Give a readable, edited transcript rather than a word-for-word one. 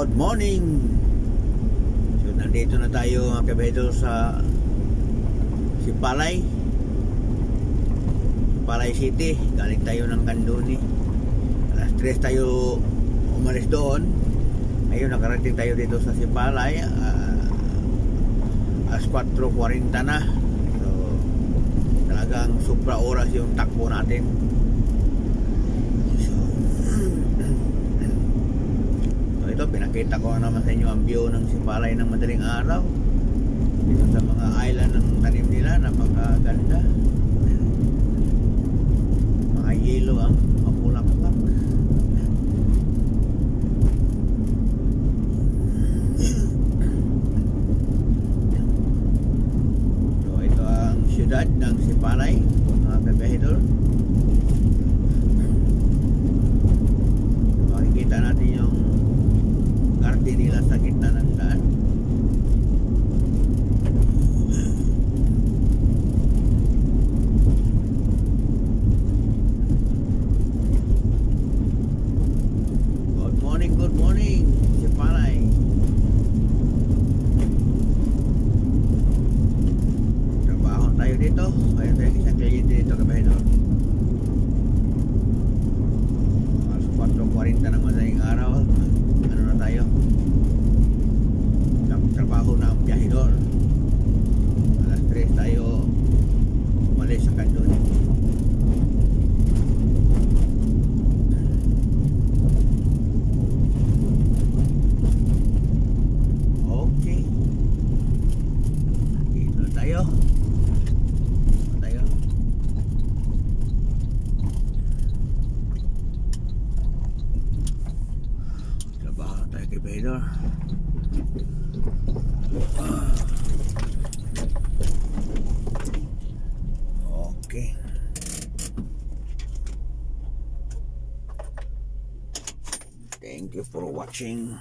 Good morning. So nandito na tayo mga kabedol sa Sipalay City. Galing tayo ng Candoni. Alas 3 tayo umalis doon. Ngayon nakarating tayo dito sa Sipalay. Alas 4:40 na. So talagang sobra oras yung takbo natin. Ito, pinakita ko naman sa inyo ang view ng Sipalay ng madaling araw dito sa mga island ng tanim nila. Napakaganda, mga yelo ang mapulaklak. So ito ang siyudad ng Sipalay mga kabahidol. Makikita natin yung garden nila sa gitna ng daan. Good morning, Sipalay. Trabaho tayo dito. Ayun tayo isang kliyente dito kabahidol. Alas 4:40 ng madaling araw. Ano na tayo? Trabaho na ang biyahe doon. Alas 3 tayo umalis sa Candoni. Okay, dito na tayo. Trabaho na tayo kay Pedro. Okay. Thank you for watching.